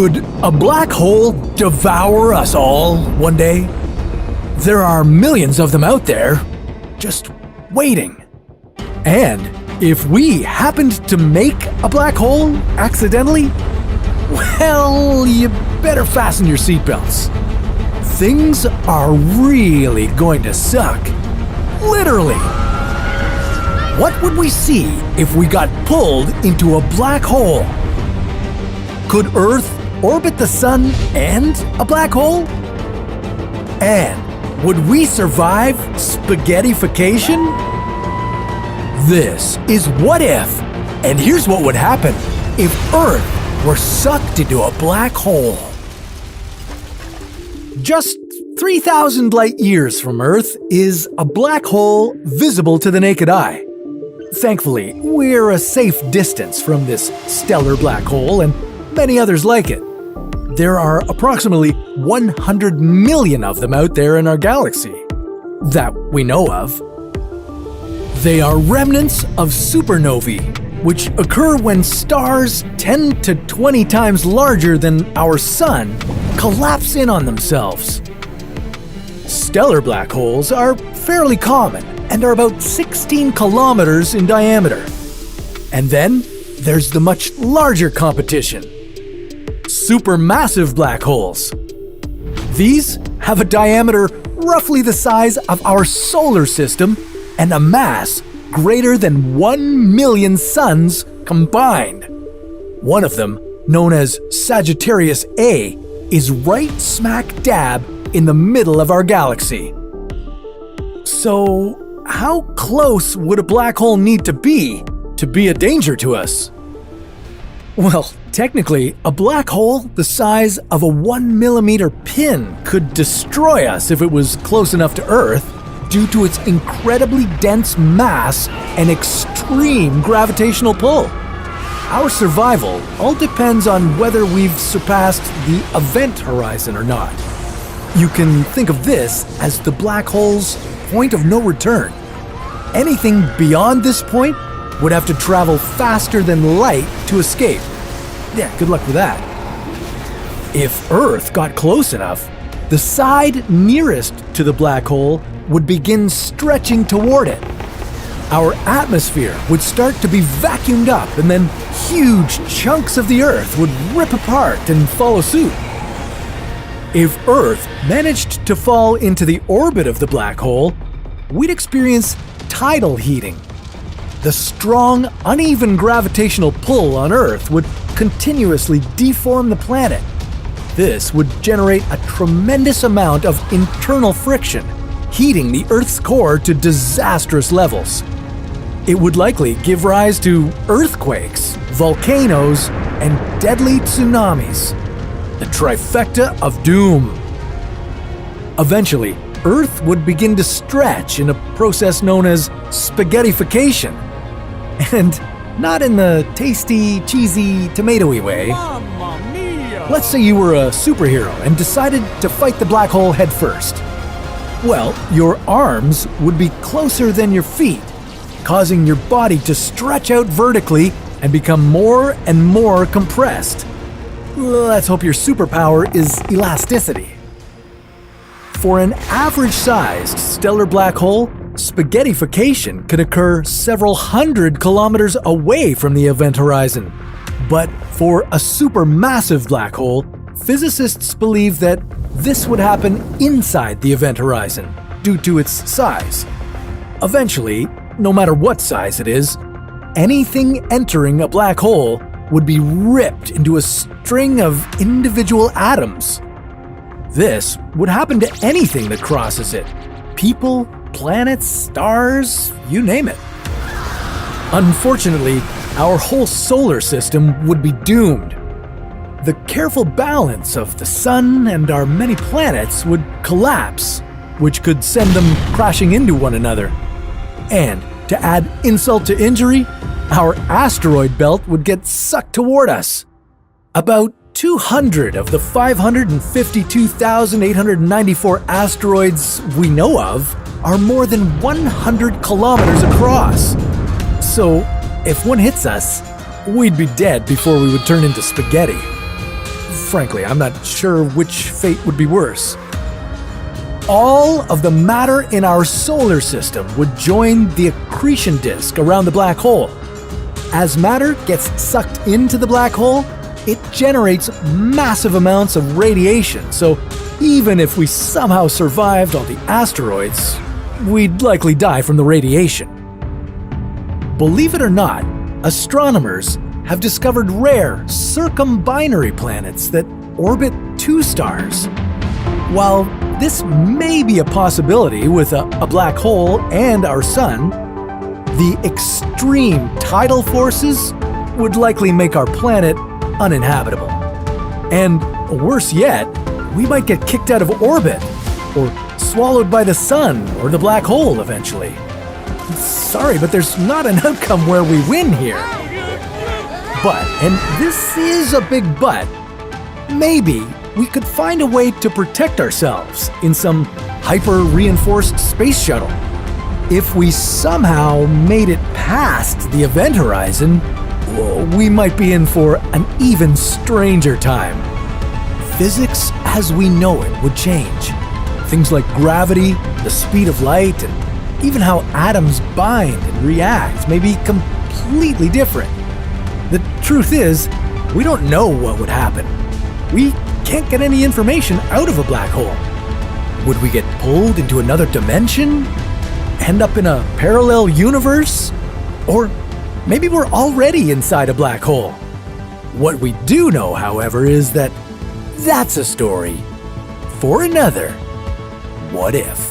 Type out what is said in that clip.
Could a black hole devour us all one day? There are millions of them out there, just waiting. And if we happened to make a black hole accidentally, well, you better fasten your seatbelts. Things are really going to suck. Literally. What would we see if we got pulled into a black hole? Could Earth orbit the sun and a black hole? And would we survive spaghettification? This is What If, and here's what would happen if Earth were sucked into a black hole. Just 3,000 light years from Earth is a black hole visible to the naked eye. Thankfully, we're a safe distance from this stellar black hole and many others like it. There are approximately 100 million of them out there in our galaxy that we know of. They are remnants of supernovae, which occur when stars 10 to 20 times larger than our sun collapse in on themselves. Stellar black holes are fairly common and are about 16 kilometers in diameter. And then there's the much larger competition: supermassive black holes. These have a diameter roughly the size of our solar system and a mass greater than 1 million suns combined. One of them, known as Sagittarius A, is right smack dab in the middle of our galaxy. So, how close would a black hole need to be a danger to us? Well, technically, a black hole the size of a 1 millimeter pin could destroy us if it was close enough to Earth due to its incredibly dense mass and extreme gravitational pull. Our survival all depends on whether we've surpassed the event horizon or not. You can think of this as the black hole's point of no return. Anything beyond this point would have to travel faster than light to escape. Yeah, good luck with that. If Earth got close enough, the side nearest to the black hole would begin stretching toward it. Our atmosphere would start to be vacuumed up, and then huge chunks of the Earth would rip apart and follow suit. If Earth managed to fall into the orbit of the black hole, we'd experience tidal heating. The strong, uneven gravitational pull on Earth would continuously deform the planet. This would generate a tremendous amount of internal friction, heating the Earth's core to disastrous levels. It would likely give rise to earthquakes, volcanoes, and deadly tsunamis. The trifecta of doom. Eventually, Earth would begin to stretch in a process known as spaghettification. And not in the tasty, cheesy, tomatoey way. Mamma mia! Let's say you were a superhero and decided to fight the black hole head first. Well, your arms would be closer than your feet, causing your body to stretch out vertically and become more and more compressed. Let's hope your superpower is elasticity. For an average-sized stellar black hole, spaghettification could occur several hundred kilometers away from the event horizon. But for a supermassive black hole, physicists believe that this would happen inside the event horizon due to its size. Eventually, no matter what size it is, anything entering a black hole would be ripped into a string of individual atoms. This would happen to anything that crosses it: people, planets, stars, you name it. Unfortunately, our whole solar system would be doomed. The careful balance of the sun and our many planets would collapse, which could send them crashing into one another. And to add insult to injury, our asteroid belt would get sucked toward us. About 200 of the 552,894 asteroids we know of are more than 100 kilometers across. So, if one hits us, we'd be dead before we would turn into spaghetti. frankly, I'm not sure which fate would be worse. All of the matter in our solar system would join the accretion disk around the black hole. As matter gets sucked into the black hole, it generates massive amounts of radiation, so even if we somehow survived all the asteroids, we'd likely die from the radiation. Believe it or not, astronomers have discovered rare circumbinary planets that orbit two stars. While this may be a possibility with a black hole and our sun, the extreme tidal forces would likely make our planet uninhabitable. And worse yet, we might get kicked out of orbit or swallowed by the sun or the black hole eventually. Sorry, but there's not an outcome where we win here. But, and this is a big but, maybe we could find a way to protect ourselves in some hyper-reinforced space shuttle. If we somehow made it past the event horizon, we might be in for an even stranger time. Physics as we know it would change. Things like gravity, the speed of light, and even how atoms bind and react may be completely different. The truth is, we don't know what would happen. We can't get any information out of a black hole. Would we get pulled into another dimension? End up in a parallel universe? Or maybe we're already inside a black hole. What we do know, however, is that that's a story for another What If.